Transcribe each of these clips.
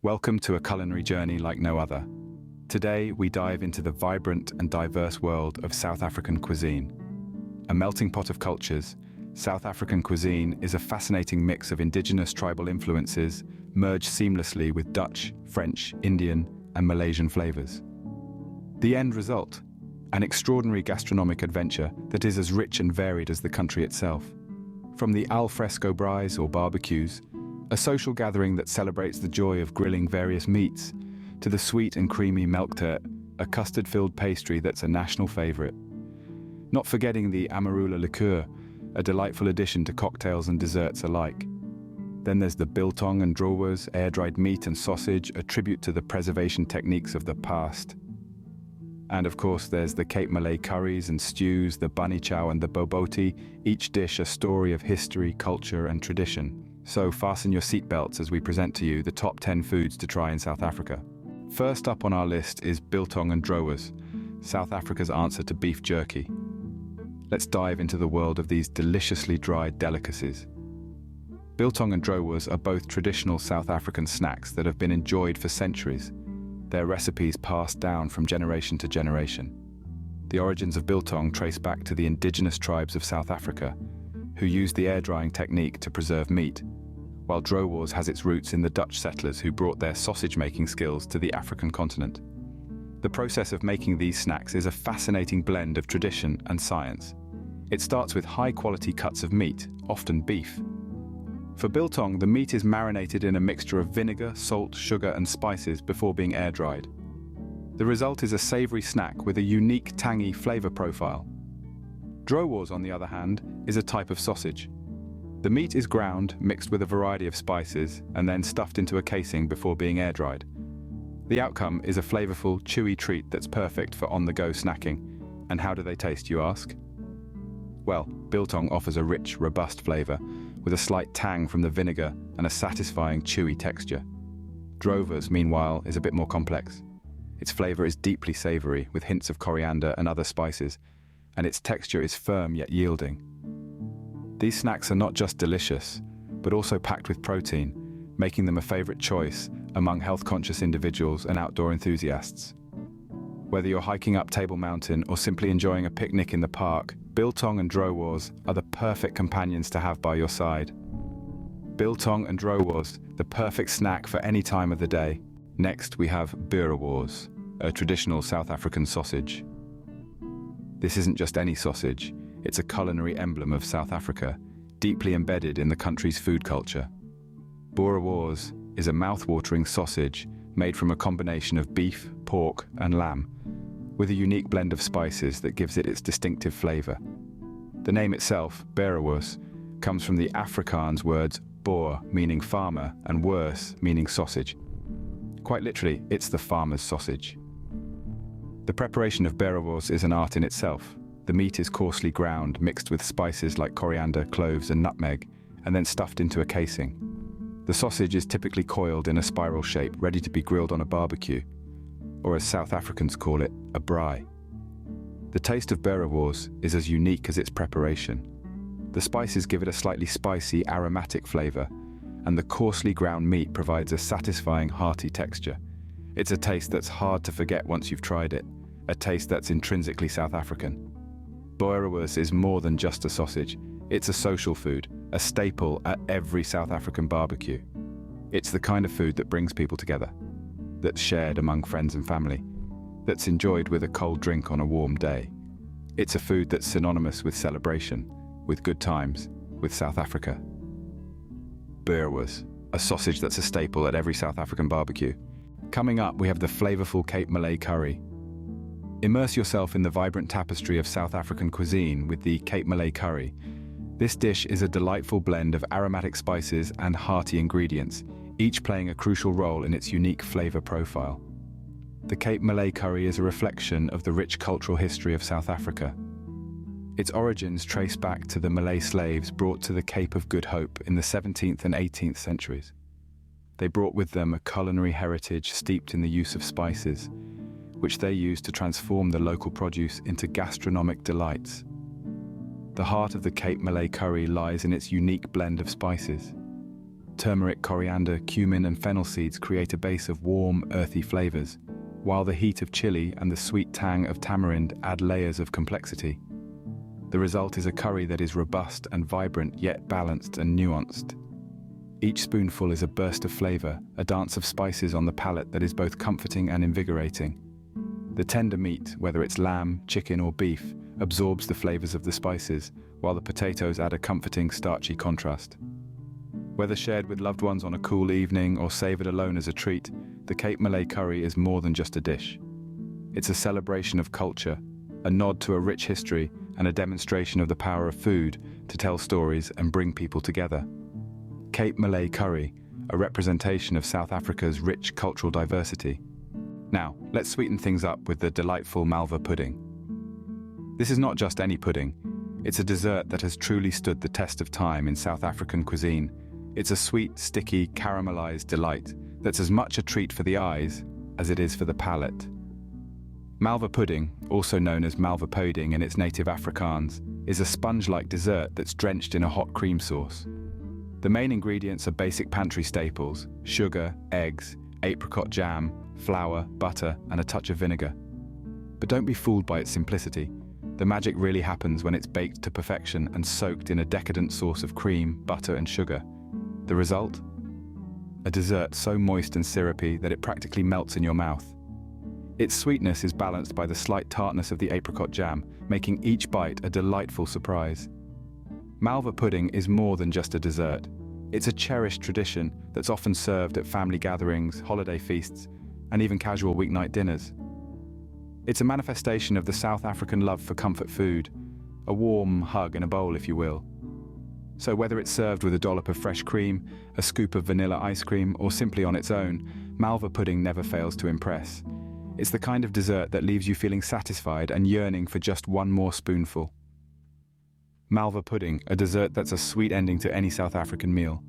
Welcome to a culinary journey like no other. Today, we dive into the vibrant and diverse world of South African cuisine. A melting pot of cultures, South African cuisine is a fascinating mix of indigenous tribal influences merged seamlessly with Dutch, French, Indian, and Malaysian flavors. The end result? An extraordinary gastronomic adventure that is as rich and varied as the country itself. From the al fresco braais or barbecues, a social gathering that celebrates the joy of grilling various meats, to the sweet and creamy melktert, a custard-filled pastry that's a national favorite. Not forgetting the amarula liqueur, a delightful addition to cocktails and desserts alike. Then there's the biltong and droewers, air-dried meat and sausage, a tribute to the preservation techniques of the past. And of course there's the Cape Malay curries and stews, the bunny chow and the bobotie, each dish a story of history, culture and tradition. So fasten your seatbelts as we present to you the top 10 foods to try in South Africa. First up on our list is biltong and droewers, South Africa's answer to beef jerky. Let's dive into the world of these deliciously dried delicacies. Biltong and droewers are both traditional South African snacks that have been enjoyed for centuries, their recipes passed down from generation to generation. The origins of biltong trace back to the indigenous tribes of South Africa, who used the air-drying technique to preserve meat, while droewers has its roots in the Dutch settlers who brought their sausage-making skills to the African continent. The process of making these snacks is a fascinating blend of tradition and science. It starts with high-quality cuts of meat, often beef. For biltong, the meat is marinated in a mixture of vinegar, salt, sugar, and spices before being air-dried. The result is a savory snack with a unique, tangy flavor profile. Droewers, on the other hand, is a type of sausage. The meat is ground, mixed with a variety of spices, and then stuffed into a casing before being air-dried. The outcome is a flavorful, chewy treat that's perfect for on-the-go snacking. And how do they taste, you ask? Well, biltong offers a rich, robust flavor, with a slight tang from the vinegar and a satisfying, chewy texture. Droewers, meanwhile, is a bit more complex. Its flavor is deeply savory, with hints of coriander and other spices, and its texture is firm yet yielding. These snacks are not just delicious, but also packed with protein, making them a favorite choice among health-conscious individuals and outdoor enthusiasts. Whether you're hiking up Table Mountain or simply enjoying a picnic in the park, biltong and droewers are the perfect companions to have by your side. Biltong and droewers, the perfect snack for any time of the day. Next, we have boerewors, a traditional South African sausage. This isn't just any sausage, it's a culinary emblem of South Africa, deeply embedded in the country's food culture. Boerewors is a mouth-watering sausage made from a combination of beef, pork, and lamb, with a unique blend of spices that gives it its distinctive flavor. The name itself, boerewors, comes from the Afrikaans words boer, meaning farmer, and wors, meaning sausage. Quite literally, it's the farmer's sausage. The preparation of boerewors is an art in itself. The meat is coarsely ground, mixed with spices like coriander, cloves, and nutmeg, and then stuffed into a casing. The sausage is typically coiled in a spiral shape, ready to be grilled on a barbecue, or as South Africans call it, a braai. The taste of boerewors is as unique as its preparation. The spices give it a slightly spicy, aromatic flavor, and the coarsely ground meat provides a satisfying, hearty texture. It's a taste that's hard to forget once you've tried it, a taste that's intrinsically South African. Boerewors is more than just a sausage. It's a social food, a staple at every South African barbecue. It's the kind of food that brings people together, that's shared among friends and family, that's enjoyed with a cold drink on a warm day. It's a food that's synonymous with celebration, with good times, with South Africa. Boerewors, a sausage that's a staple at every South African barbecue. Coming up, we have the flavorful Cape Malay curry. Immerse yourself in the vibrant tapestry of South African cuisine with the Cape Malay curry. This dish is a delightful blend of aromatic spices and hearty ingredients, each playing a crucial role in its unique flavor profile. The Cape Malay curry is a reflection of the rich cultural history of South Africa. Its origins trace back to the Malay slaves brought to the Cape of Good Hope in the 17th and 18th centuries. They brought with them a culinary heritage steeped in the use of spices, which they used to transform the local produce into gastronomic delights. The heart of the Cape Malay curry lies in its unique blend of spices. Turmeric, coriander, cumin, and fennel seeds create a base of warm, earthy flavors, while the heat of chili and the sweet tang of tamarind add layers of complexity. The result is a curry that is robust and vibrant, yet balanced and nuanced. Each spoonful is a burst of flavor, a dance of spices on the palate that is both comforting and invigorating. The tender meat, whether it's lamb, chicken, or beef, absorbs the flavors of the spices, while the potatoes add a comforting, starchy contrast. Whether shared with loved ones on a cool evening or savored alone as a treat, the Cape Malay curry is more than just a dish. It's a celebration of culture, a nod to a rich history, and a demonstration of the power of food to tell stories and bring people together. Cape Malay curry, a representation of South Africa's rich cultural diversity. Now, let's sweeten things up with the delightful Malva pudding. This is not just any pudding. It's a dessert that has truly stood the test of time in South African cuisine. It's a sweet, sticky, caramelized delight that's as much a treat for the eyes as it is for the palate. Malva pudding, also known as Malva pudding in its native Afrikaans, is a sponge-like dessert that's drenched in a hot cream sauce. The main ingredients are basic pantry staples: sugar, eggs, apricot jam, flour, butter, and a touch of vinegar. But don't be fooled by its simplicity. The magic really happens when it's baked to perfection and soaked in a decadent sauce of cream, butter, and sugar. The result? A dessert so moist and syrupy that it practically melts in your mouth. Its sweetness is balanced by the slight tartness of the apricot jam, making each bite a delightful surprise. Malva pudding is more than just a dessert. It's a cherished tradition that's often served at family gatherings, holiday feasts, and even casual weeknight dinners. It's a manifestation of the South African love for comfort food, a warm hug in a bowl, if you will. So whether it's served with a dollop of fresh cream, a scoop of vanilla ice cream, or simply on its own, Malva pudding never fails to impress. It's the kind of dessert that leaves you feeling satisfied and yearning for just one more spoonful. Malva pudding, a dessert that's a sweet ending to any South African meal.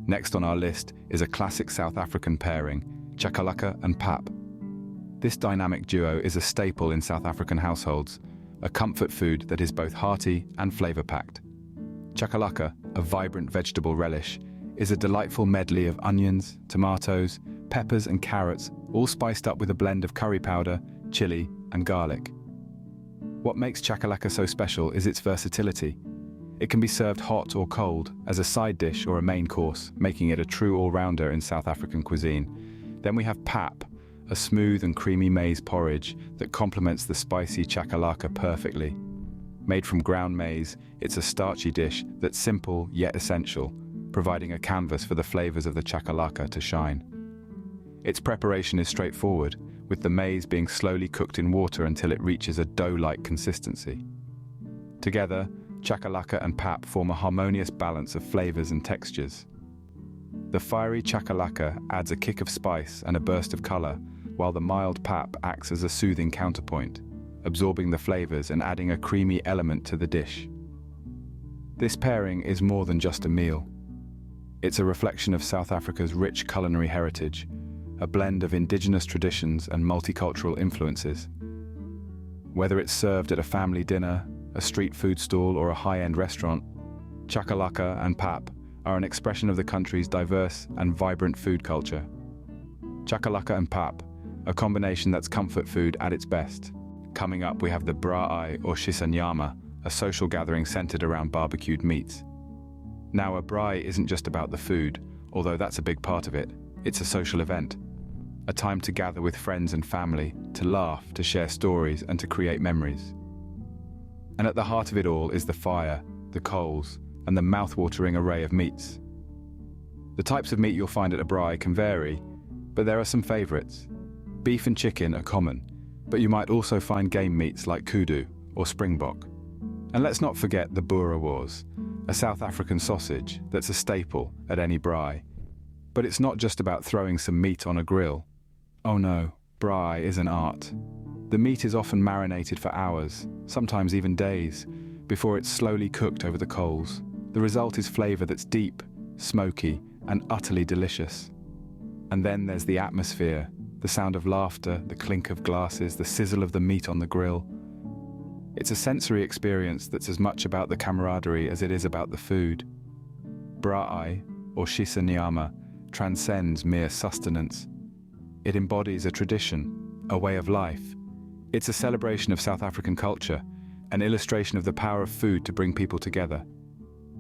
Next on our list is a classic South African pairing, chakalaka and pap. This dynamic duo is a staple in South African households, a comfort food that is both hearty and flavor-packed. Chakalaka, a vibrant vegetable relish, is a delightful medley of onions, tomatoes, peppers and carrots, all spiced up with a blend of curry powder, chili, and garlic. What makes chakalaka so special is its versatility. It can be served hot or cold, as a side dish or a main course, making it a true all-rounder in South African cuisine. Then we have pap, a smooth and creamy maize porridge that complements the spicy chakalaka perfectly. Made from ground maize, it's a starchy dish that's simple yet essential, providing a canvas for the flavors of the chakalaka to shine. Its preparation is straightforward, with the maize being slowly cooked in water until it reaches a dough-like consistency. Together, chakalaka and pap form a harmonious balance of flavors and textures. The fiery chakalaka adds a kick of spice and a burst of color, while the mild pap acts as a soothing counterpoint, absorbing the flavors and adding a creamy element to the dish. This pairing is more than just a meal. It's a reflection of South Africa's rich culinary heritage, a blend of indigenous traditions and multicultural influences. Whether it's served at a family dinner, a street food stall, or a high-end restaurant, chakalaka and pap are an expression of the country's diverse and vibrant food culture. Chakalaka and pap, a combination that's comfort food at its best. Coming up, we have the braai or shisanyama, a social gathering centered around barbecued meats. Now, a braai isn't just about the food, although that's a big part of it. It's a social event, a time to gather with friends and family, to laugh, to share stories, and to create memories. And at the heart of it all is the fire, the coals, and the mouth-watering array of meats. The types of meat you'll find at a braai can vary, but there are some favorites. Beef and chicken are common, but you might also find game meats like kudu or springbok. And let's not forget the boerewors, a South African sausage that's a staple at any braai. But it's not just about throwing some meat on a grill. Oh no, braai is an art. The meat is often marinated for hours, sometimes even days, before it's slowly cooked over the coals. The result is flavor that's deep, smoky, and utterly delicious. And then there's the atmosphere, the sound of laughter, the clink of glasses, the sizzle of the meat on the grill. It's a sensory experience that's as much about the camaraderie as it is about the food. Braai, or shisa nyama, transcends mere sustenance. It embodies a tradition, a way of life. It's a celebration of South African culture, an illustration of the power of food to bring people together.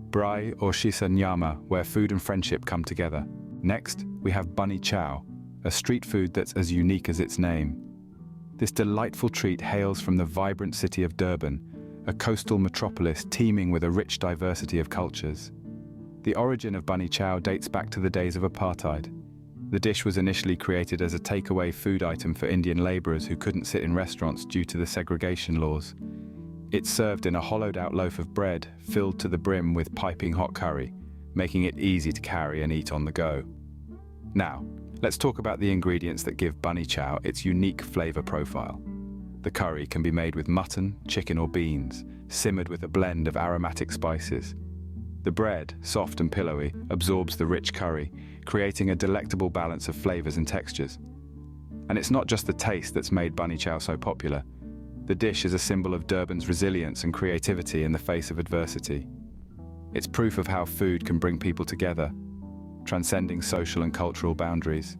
Braai or shisa nyama, where food and friendship come together. Next, we have bunny chow, a street food that's as unique as its name. This delightful treat hails from the vibrant city of Durban, a coastal metropolis teeming with a rich diversity of cultures. The origin of bunny chow dates back to the days of apartheid. The dish was initially created as a takeaway food item for Indian laborers who couldn't sit in restaurants due to the segregation laws. It's served in a hollowed-out loaf of bread filled to the brim with piping hot curry, making it easy to carry and eat on the go. Now, let's talk about the ingredients that give bunny chow its unique flavor profile. The curry can be made with mutton, chicken or beans, simmered with a blend of aromatic spices. The bread, soft and pillowy, absorbs the rich curry, creating a delectable balance of flavors and textures. And it's not just the taste that's made bunny chow so popular. The dish is a symbol of Durban's resilience and creativity in the face of adversity. It's proof of how food can bring people together, transcending social and cultural boundaries.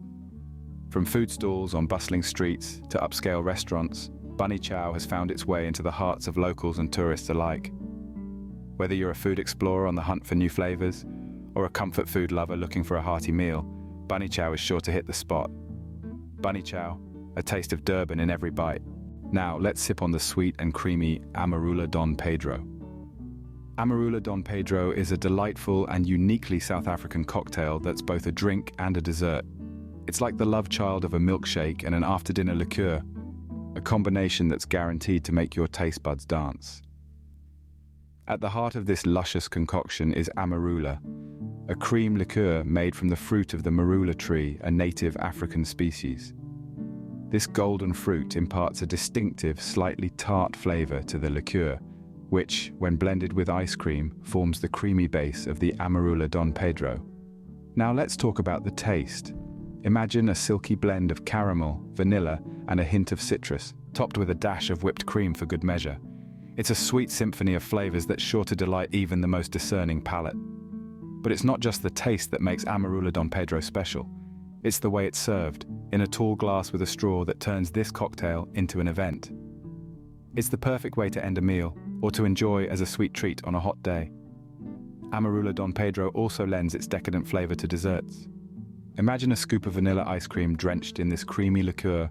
From food stalls on bustling streets to upscale restaurants, bunny chow has found its way into the hearts of locals and tourists alike. Whether you're a food explorer on the hunt for new flavors, or a comfort food lover looking for a hearty meal, bunny chow is sure to hit the spot. Bunny chow, a taste of Durban in every bite. Now, let's sip on the sweet and creamy Amarula Dom Pedro. Amarula Dom Pedro is a delightful and uniquely South African cocktail that's both a drink and a dessert. It's like the love child of a milkshake and an after-dinner liqueur, a combination that's guaranteed to make your taste buds dance. At the heart of this luscious concoction is Amarula, a cream liqueur made from the fruit of the marula tree, a native African species. This golden fruit imparts a distinctive, slightly tart flavor to the liqueur, which, when blended with ice cream, forms the creamy base of the Amarula Dom Pedro. Now let's talk about the taste. Imagine a silky blend of caramel, vanilla, and a hint of citrus, topped with a dash of whipped cream for good measure. It's a sweet symphony of flavors that's sure to delight even the most discerning palate. But it's not just the taste that makes Amarula Dom Pedro special. It's the way it's served, in a tall glass with a straw that turns this cocktail into an event. It's the perfect way to end a meal, or to enjoy as a sweet treat on a hot day. Amarula Dom Pedro also lends its decadent flavor to desserts. Imagine a scoop of vanilla ice cream drenched in this creamy liqueur,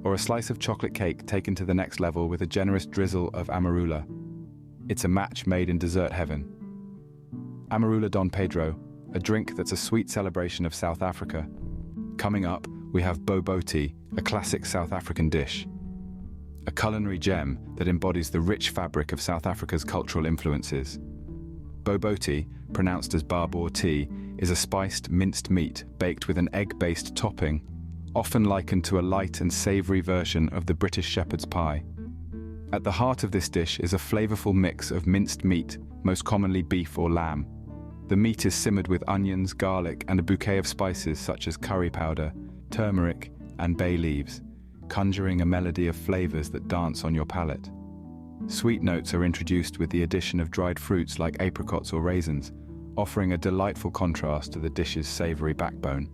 or a slice of chocolate cake taken to the next level with a generous drizzle of Amarula. It's a match made in dessert heaven. Amarula Dom Pedro, a drink that's a sweet celebration of South Africa. Coming up, we have bobotie, a classic South African dish. A culinary gem that embodies the rich fabric of South Africa's cultural influences. Bobotie, pronounced as barbor tea, is a spiced minced meat baked with an egg-based topping, often likened to a light and savory version of the British shepherd's pie. At the heart of this dish is a flavorful mix of minced meat, most commonly beef or lamb. The meat is simmered with onions, garlic, and a bouquet of spices such as curry powder, turmeric, and bay leaves, conjuring a melody of flavors that dance on your palate. Sweet notes are introduced with the addition of dried fruits like apricots or raisins, offering a delightful contrast to the dish's savory backbone.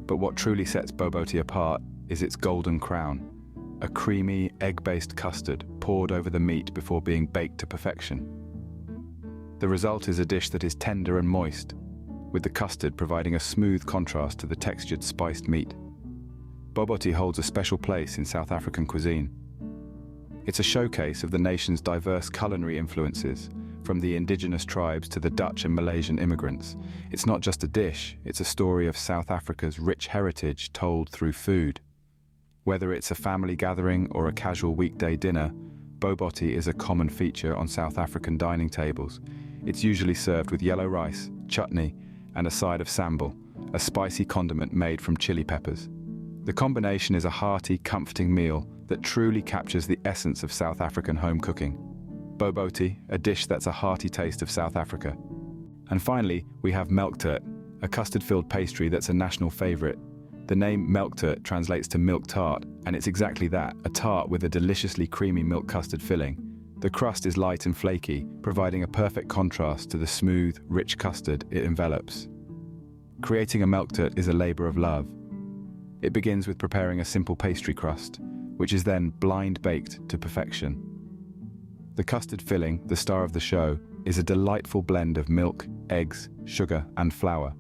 But what truly sets bobotie apart is its golden crown, a creamy, egg-based custard poured over the meat before being baked to perfection. The result is a dish that is tender and moist, with the custard providing a smooth contrast to the textured spiced meat. Bobotie holds a special place in South African cuisine. It's a showcase of the nation's diverse culinary influences, from the indigenous tribes to the Dutch and Malaysian immigrants. It's not just a dish, it's a story of South Africa's rich heritage told through food. Whether it's a family gathering or a casual weekday dinner, bobotie is a common feature on South African dining tables. It's usually served with yellow rice, chutney, and a side of sambal, a spicy condiment made from chili peppers. The combination is a hearty, comforting meal that truly captures the essence of South African home cooking. Bobotie, a dish that's a hearty taste of South Africa. And finally, we have melktert, a custard-filled pastry that's a national favorite. The name melktert translates to milk tart, and it's exactly that, a tart with a deliciously creamy milk custard filling. The crust is light and flaky, providing a perfect contrast to the smooth, rich custard it envelops. Creating a melktert is a labor of love. It begins with preparing a simple pastry crust, which is then blind baked to perfection. The custard filling, the star of the show, is a delightful blend of milk, eggs, sugar, and flour.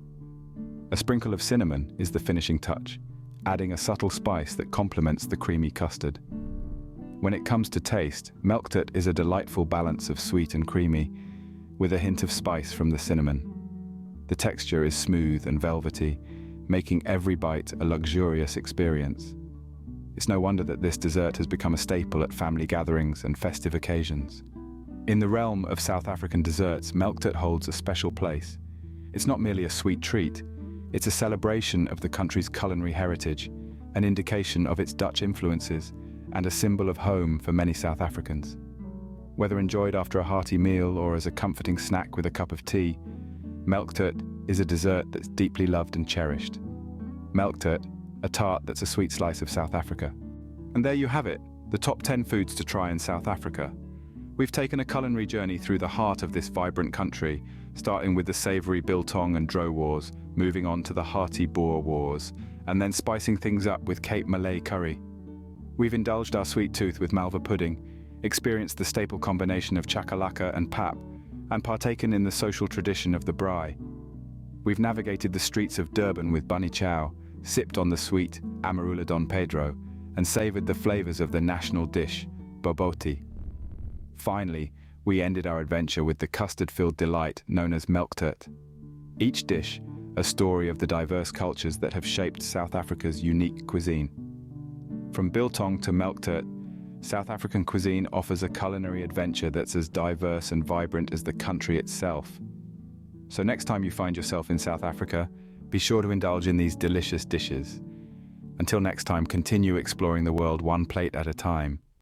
A sprinkle of cinnamon is the finishing touch, adding a subtle spice that complements the creamy custard. When it comes to taste, melktert is a delightful balance of sweet and creamy, with a hint of spice from the cinnamon. The texture is smooth and velvety, making every bite a luxurious experience. It's no wonder that this dessert has become a staple at family gatherings and festive occasions. In the realm of South African desserts, melktert holds a special place. It's not merely a sweet treat, it's a celebration of the country's culinary heritage, an indication of its Dutch influences, and a symbol of home for many South Africans. Whether enjoyed after a hearty meal or as a comforting snack with a cup of tea, melktert is a dessert that's deeply loved and cherished. Melktert, a tart that's a sweet slice of South Africa. And there you have it, the top 10 foods to try in South Africa. We've taken a culinary journey through the heart of this vibrant country, starting with the savoury biltong and dro wars, moving on to the hearty Boer wars, and then spicing things up with Cape Malay curry. We've indulged our sweet tooth with malva pudding, experienced the staple combination of chakalaka and pap, and partaken in the social tradition of the braai. We've navigated the streets of Durban with bunny chow, sipped on the sweet Amarula Don Pedro, and savoured the flavours of the national dish, bobotie. Finally, we ended our adventure with the custard-filled delight known as melktert. Each dish, a story of the diverse cultures that have shaped South Africa's unique cuisine. From biltong to melktert, South African cuisine offers a culinary adventure that's as diverse and vibrant as the country itself. So next time you find yourself in South Africa, be sure to indulge in these delicious dishes. Until next time, continue exploring the world one plate at a time.